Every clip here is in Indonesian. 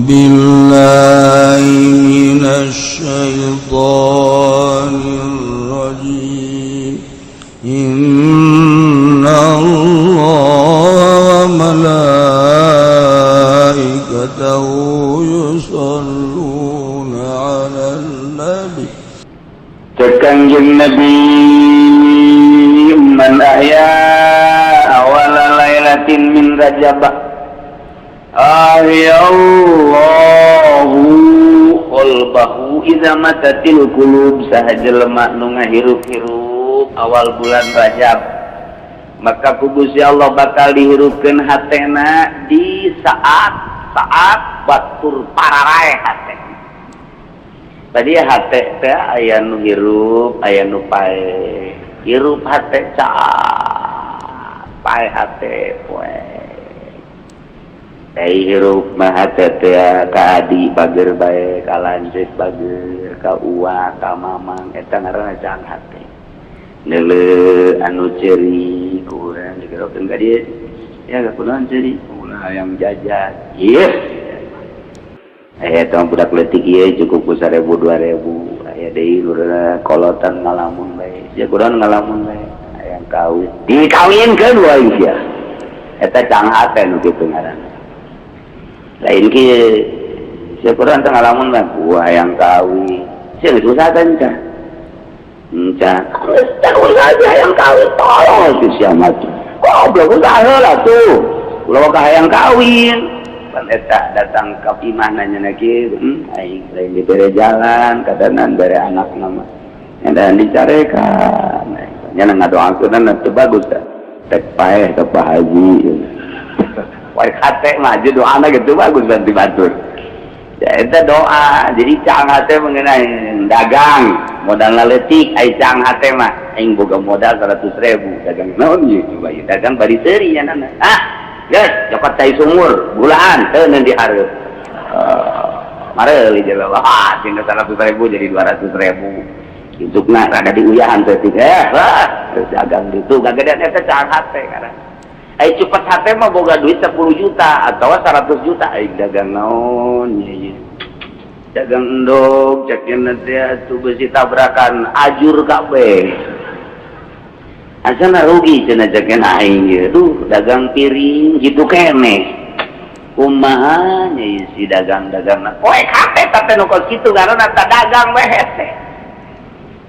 بالله من الشيطان الرجيم إن الله وملائكته يصلون على النبي Kanjeng Nabi man ahya awala lailatin min Rajab ahyallahu qalbahu idza matatil qulub sahajal mak nu ngahirup-hirup awal bulan Rajab maka ku Gusti Allah bakal dihirupkeun hatena di saat batur pararae hate. Tadi hate teh aya nu hirup aya nu pae. Hirup hate cak pae hate poe. Hirup mah hate teh ka adi bager bae ka lanceuk bager ka uwa ka mamang eta ngaranna can hate. Neule anu ceuri ku urang digerokeun ka dieu. Ya ka kunaon ceuri? Ulah yang jajan. Ieu. Tong budak leutik ieu cukup ku 1000 2000 aya deui lurana kolotan ngalamun bae sia kunaon ngalamun bae aya kawin dikawinkeun wae sia eta canghat teh nu kitu ngaranna lain kieu sia kunaon teh ngalamun bae ku hayang kawin sia geus usaha teh encan usaha hayang kawin tolong sia mah goblok usaha heula tuh ulah ka hayang kawin pan eta datang ka imah nanya lagi aing lain dibere jalan kadanan bere anak nama dan dicarekan nya ngadoakeun teu bagus tek paeh ka Pak Haji wae hate mah aja doana gitu bagus bantu batur ya eta doa jadi cang hate mengenai dagang modal leutik ai cang hate mah aing boga modal 100.000 dagang naon ieu coba ieu dagang bari seuri nya nana yes, dapat cai sumur, bulan, tenan diharap. Mare li jalan lah, tinggal 100.000 jadi 200.000. Indukna rada diuyahan setika, terus dagang gitu, gagedean eta cang hate karena. Ai cepet hate mah boga duit 10 juta atau 100 juta, ai dagang naon ieu. Dagang endog, cekeun teh atuh besi tabrakan ajur kabeh. Asana rugi cenah cekeun aing ieu duh dagang piring gitu keneh kumaha nya si dagang-dagangna poe kate teh nu kos kitu karena ta dagang we hese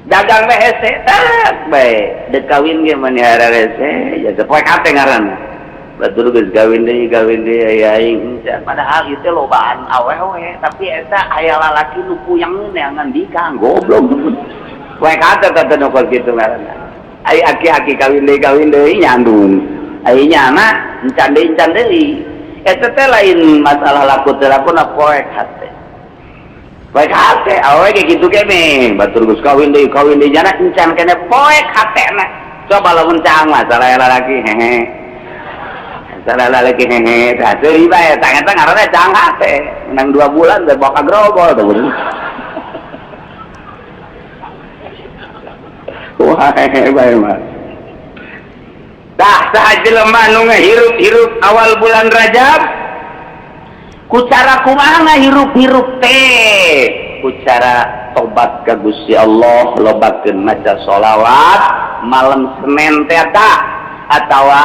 dagang we hese tak bae deuk kawin ge mani hararese ya poe kate ngaranna batur geus kawin deui aya aing padahal ieu teh lobaan awewe tapi eta aya lalaki nu puyang neangan dikang goblok poe kate teh nu kos kitu ngaranna ai aki-aki kawin deui nyandung ai nyana encan deui eta teh lain masalah laku teh lakuna poek hate awe ge kitu kene batur geus kawin deui nyana encan kene poek hatena coba lamun cang masalah lalaki hehe tah seuri bae tah eta ngaranna cang hate menang 2 bulan teh bawa ka grobol teh wah bae mah tah saha jelema nu ngahirup-hirup awal bulan Rajab ku cara kumaha ngahirup-hirup teh ku cara tobat ka Gusti Allah lobakeun maca sholawat malam Senin teh eta atawa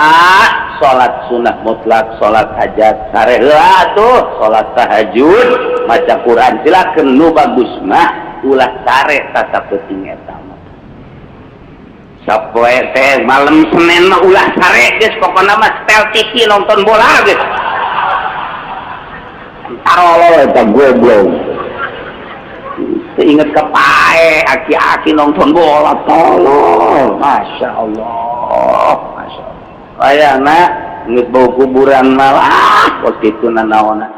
salat sunah mutlak salat hajat sare heula tuh salat tahajud maca Quran silakeun nu bagus mah ulah sare ta sapenting eta sapoe teh malam Senin mah ulah sare geus pokona mah setel TV nonton bola geus tarolo eta goblok inget ka pae aki-aki nonton bola tolol masyaallah ayana geus bau kuburan malah kos kitu nanaonna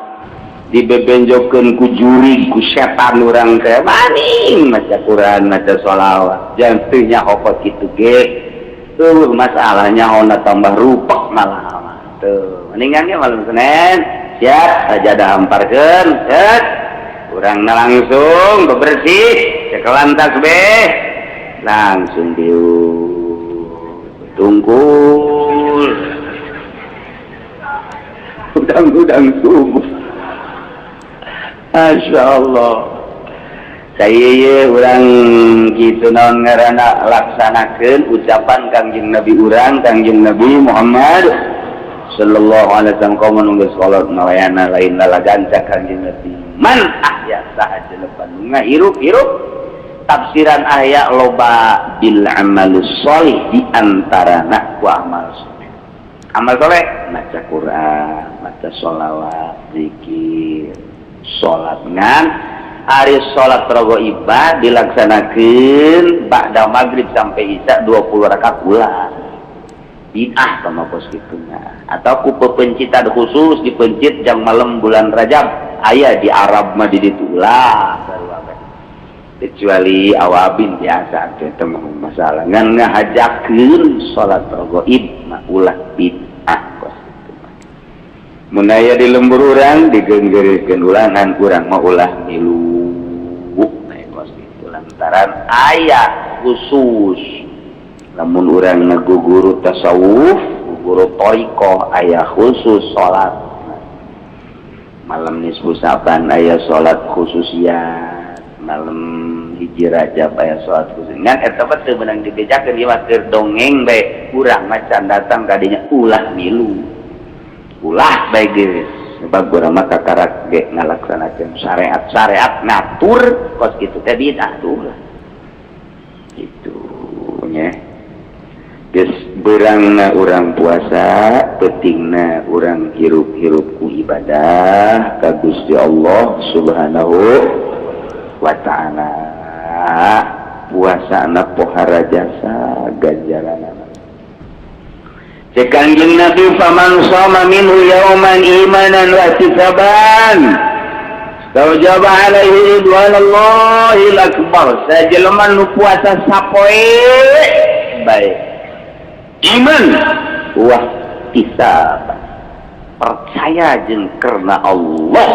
dibebenjokeun ku juri ku setan urang teh maning maca Quran maca sholawat jangan teu nya hopot kitu ge tuh masalahnya ona tambah rupek malah tuh mendingan ge malam Senin siap sajadah hamparkeun set urangna langsung bebersih cekelan tasbih langsung tungkul udang subuh Masya Allah. Saya orang gitu non ngarana laksanakan ucapan kangjeng Nabi urang kangjeng Nabi Muhammad sallallahu alaihi wasallam kau menunggu salat nalayana lain lalagan kangjeng Nabi man ahya sahaja lepan ngahirup-hirup tafsiran ayat loba bil amalus sholih di antara ku amal soleh. Amal soleh maca Quran, maca sholawat, zikir, sholat ngan hari sholat rogoibah dilaksanakan ba'da maghrib sampai isya 20 rakaat pula bid'ah sama pos gitunya atau ku pepencitan khusus dipencit jam malam bulan Rajab aya di Arab mah di ditu lah kecuali awabin biasa itu masalah ngan ngahajakeun sholat rogoib mah ulah bid'ah pos gitu mun aya di lembur urang digenggeurkeun ulangan urang mah ulah milu lantaran ayat khusus namun orang ngaguguru tasawuf guru torikoh ayat khusus sholat malam nisfu saban ayat sholat khususiyat malam hiji Rajab ayat sholat khusus ngan eta teu meunang dibejakeun ieu mah keur dongeng bae urang macan datang kadinya ulah milu ulah bae geus sebab urang mah kakarak ge ngalaksanakeun syariat ngatur kos kitu teh bid'ah tuh lah itu nya geus beurangna urang puasa pentingna urang hirup-hirup ku ibadah ka Gusti Allah Subhanahu wa taala puasana pohara jasa ganjaranna Kanjeng Nabi faman shoma minhu yauman imanan wa ihtisaban tawjaba alaihi ridwanallahil akbar sajelema nu puasa sapoe bae iman wa ihtisaban percaya jeung karena Allah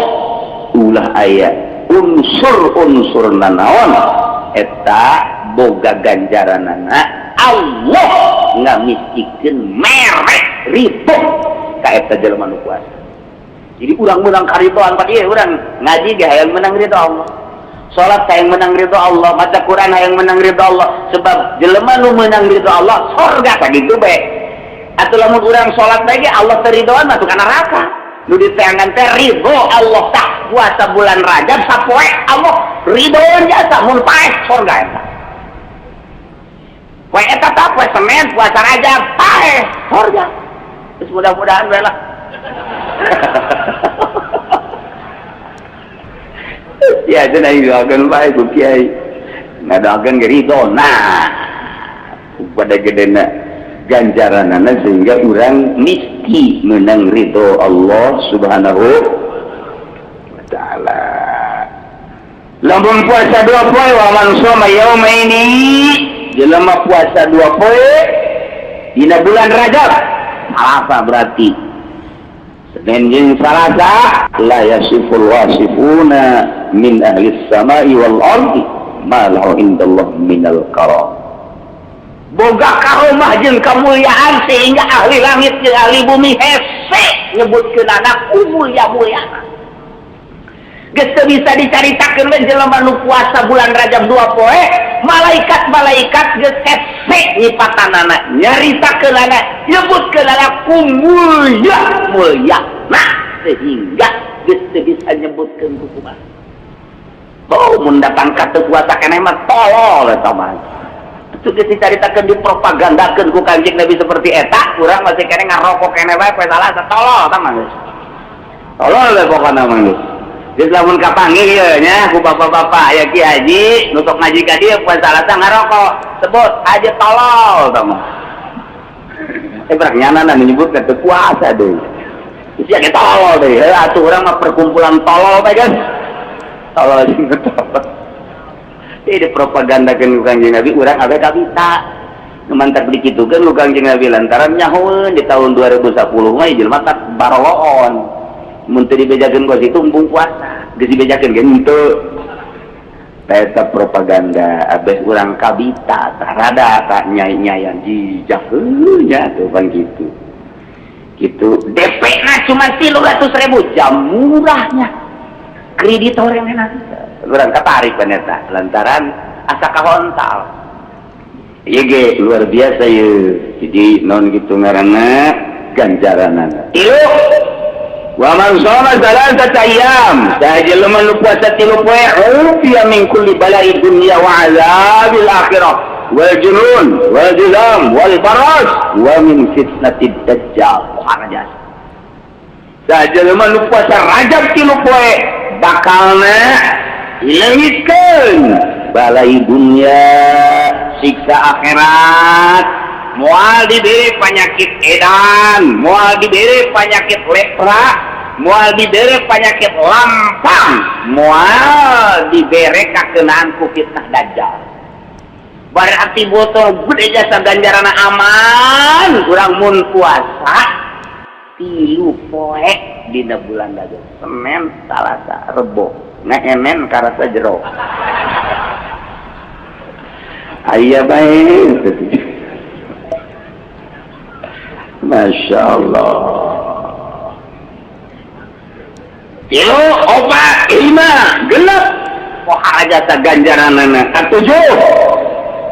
ulah aya unsur-unsur nanaon eta boga ganjaranana Allah ngamisikeun merek ridho ka eta jelema nu puasa. Jadi urang menang karidoan ka dieu urang ngaji ge hayang menang ridho Allah. Salat hayang menang ridho Allah, maca Quran hayang menang ridho Allah. Sebab jelema nu menang ridho Allah surga ka ditu bae. Atuh lamun urang salat bae ge Allah teu ridhoan mah ka neraka. Nu diteangan teh ridho Allah tah puasa bulan Rajab sapoe Allah ridhoan jasa mun paeh surga eta. Poe eta tah poe Senin puasa Rajab paeh surga. Terus mudah-mudahan bae lah. Ya cenah doakeun bae ku kiai. Ngadakeun ge ridho nah. Pada gedena ganjaranana sehingga urang mesti menang ridho Allah Subhanahu wa taala. Lamun puasa 2 poe wa man shoma yaumaini jelema puasa 2 poe dina bulan Rajab apa berarti Senin jeung Salasa la yasiful wasifuna min ahli samai wal ardi ma lahu indallah minal karam boga karomah jeung kamuliaan sehingga ahli langit jeung ahli bumi hese nyebutkeun anak mulia-mulia geus teu bisa dicaritakeun we jelema nu puasa bulan Rajab 2 poe malaikat-malaikat geus hese nyipatanana nyaritakeun anak nyebutkeun anak mulia nah sehingga geus teu bisa nyebutkeun kumaha oh mun datang ka teu puasa keneh mah tolol eta mah itu diceritakan dipropagandakan ku Kanjeng Nabi seperti eta kurang masih kene ngarokok kene wae poe salah tolol ta mah tolol we pokona mah geus geus lamun kapanggih ieu nya ku bapak-bapak aya Ki Haji nutuk ngaji ka dieu poe salah ngarokok sebut aja tolol ta mah berak nyana menyebut teu puasa deui sia ge tolol deui atuh urang mah perkumpulan tolol bae kan tolol sing tolol ini propagandakeun Kanjeng Nabi urang abe kabita mantak dikitukeun ku Kanjeng Nabi lantaran nyahoeun di tahun 2010 mah jelema tak baroon mun teu dibejakeun ku situ embung puasa geus dibejakeun ge henteu eta propaganda abeh urang kabita rada tak nyai-nyayan jijah nya tuh kan gitu DP-na cuma 300.000 jam murahnya kreditor yang enak orang katarik ternyata lantaran asa kahontal iya ge luar biasa ya jadi non gitu ngaranna ganjaranana tilu wa man shoma salasata ayyam saja lemah nu puasa 3 poe ufiya min kulli bala'i dunya wa azabil akhirah wal junun wal juzam wal baras wa min fitnatid dajjal harajas saja lemah nu puasa Rajab 3 poe bakalna hilangikeun balai dunia siksa akhirat moal diberi penyakit edan moal diberi penyakit lepra moal diberi penyakit lampang moal diberi kakenaan ku fitnah dajjal berarti botol gede jasa ganjaran aman kurang mun puasa 3 poe dina bulan Rajab Senin Selasa Rebo ngenen karasa jero aya bae Masya Allah tilu opat 5 genep poha jasa ganjaranana katujuh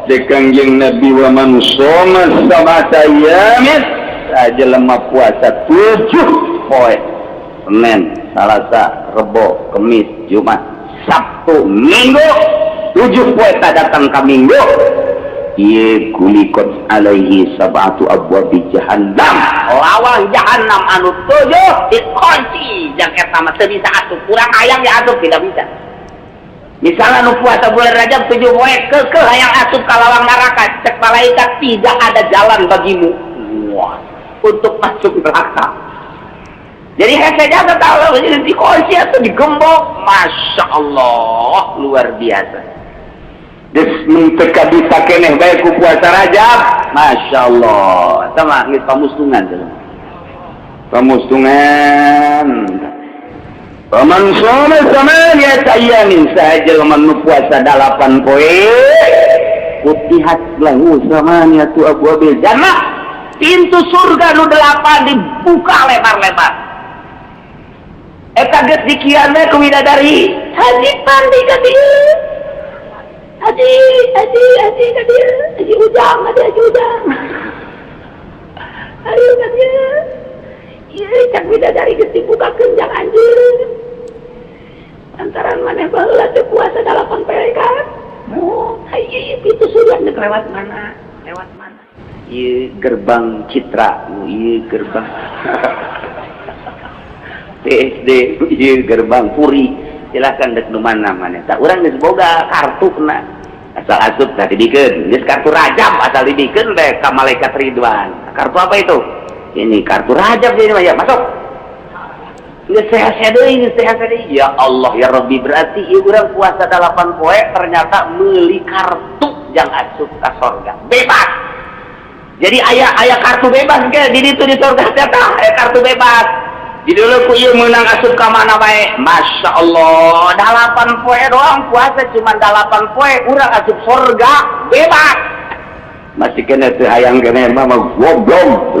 dekangjeng Nabi wa man shoma sabata ayamin saja lemah puasa 7 poe Senin Selasa Rebo Kamis Jumat Sabtu Minggu 7 poe datang ka Minggu ieu kulikot alaihi sab'atu abwabi jahannam lawang jahannam anu 7 dikunci jeung eta mah teu bisa atup kurang hayang diatup tidak bisa misalnya nu puasa bulan Rajab 7 poe keukeuh hayang atup ka lawang neraka cek malaikat tidak ada jalan bagimu wah untuk masuk neraka jadi saya jaga tahu jadi dikunci atau digembok Masya Allah luar biasa des menteka bisa keneh bae ku puasa Rajab Masya Allah sama geus pamustungan pamustungan paman shoma samaniyata ayyamin saja man puasa 8 poe futihat lahu samaniyatu abwabil jannah pintu surga nu 8 dibuka lebar-lebar eta geus dikian we ku widadari haji pandi ka dieu haji ka dieu haji ujang haji ujang ayo ka dieu ieu cak widadari geus dibukakeun jang anjeun antaran maneh baheula teu puasa 8 poe kan oh ieu pintu surga neuk lewat mana ieu gerbang Citra ieu gerbang PSD ieu gerbang Puri silakan dek nu mana tak urang geus boga kartu kena asal asup tadi dikeun geus kartu Rajab asal dikeun teh ka malaikat Ridwan kartu apa itu ini kartu Rajab ini mah ya masuk geus sehat-sehat deui ya Allah ya Rabbi berarti ieu urang puasa 8 poe ternyata meuli kartu jang asup ka surga bebas jadi aya kartu bebas ge di ditu di surga teh aya kartu bebas jadi dulu ku ieu meunang asup ka mana bae Masya Allah 8 poe doang puasa cuma 8 poe urang asup surga bebas masih kena teu hayang keneh mah goblok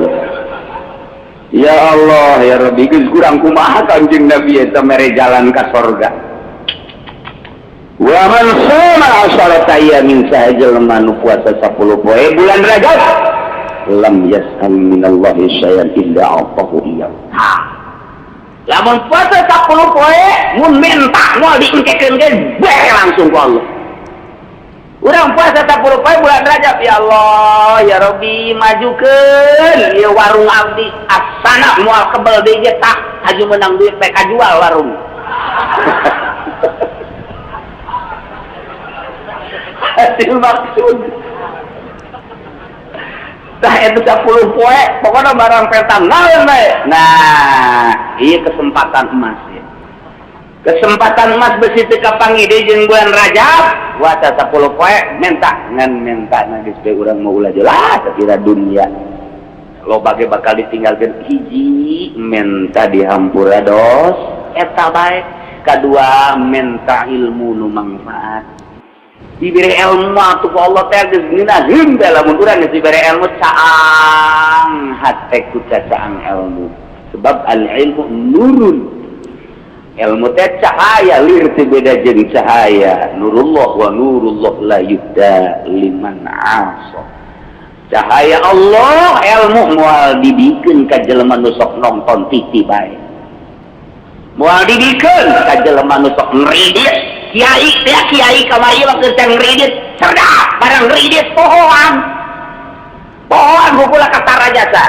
ya Allah ya Rabbi geus kurang kumaha Kanjeng Nabi eta mere jalan ka surga wa man shoma 10 ayyamin saja lemah nu puasa 10 poe bulan Rajab lam yas'al minallahi syai'an illa atahu iyyahu lamun puasa 10 poe mun minta moal diengkekeun ge bae langsung ku Allah urang puasa 10 poe bulan Rajab ya Allah ya Rabbi majukeun ieu warung abdi asana moal kebel deui ge tah aju menang duit bae kajual warung hasil maksud dah itu 10 poe pokoknya barang petang naon bae nah ieu kesempatan emas ya kesempatan emas besi teu kapanggih deui jeung bulan Rajab puasa 10 poe menta ngan mentana geus bae urang mau ulah jelas kira dunia loba ge bakal ditinggalkeun hiji menta dihampura dos eta bae kadua menta ilmu nu manfaat diberi ilmu atuh Allah teh geus ngeunaheun teh lamun urang geus diberi ilmu caang hate ku caang ilmu sebab al ilmu nurun ilmu teh cahaya lir teu beda jeung cahaya nurullah wa nurullah la yudda liman asa cahaya Allah ilmu moal dibikeun ka jelema nu sok nonton TV bae moal dibikeun ka jelema nu sok ngridit kiai teh kiai kamari mah keur ngridit cerdak barang ngridit pohoan hukula kata rajasa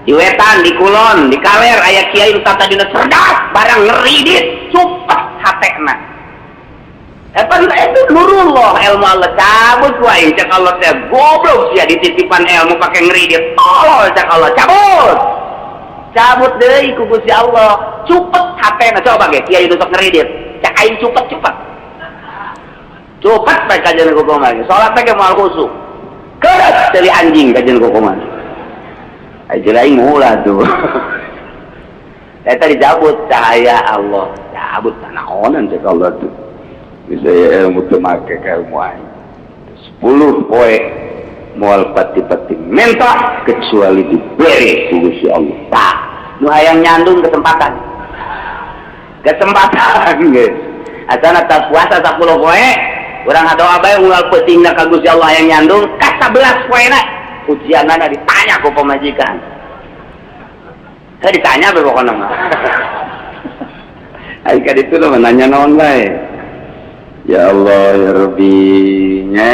di wetan, di kulon, di kaler aya kiai nu tata dina cerdas barang ngeridit cepet hatena eta itu nurullah ilmu Allah cabut wae cak Allah teh goblok sia dititipan ilmu pake ngeridit tolol cak Allah cabut deui ku Gusti Allah cepet hatena coba ge kiai nu sok ngeridit cak aing cepet bae kajian ku kumaha salat teh moal khusyuk keras dari anjing kajian ku kumaha aja lain mula tuh eta dicabut cahaya Allah cabut tanah onan cek Allah tuh bisa ya ilmu teu make ka ilmu aing 10 poe moal pati-pati mentah kecuali diberi ku Gusti Allah tah nu hayang nyandung kesempatan geus asana tas puasa 10 poe urang ngadoa bae moal peutingna ka Gusti Allah hayang nyandung ka 11 poena ujianana ditanya ku pemajikan saya ditanya pokoknya mah aika itu lo menanya naon bae ya Allah ya Rabbi nya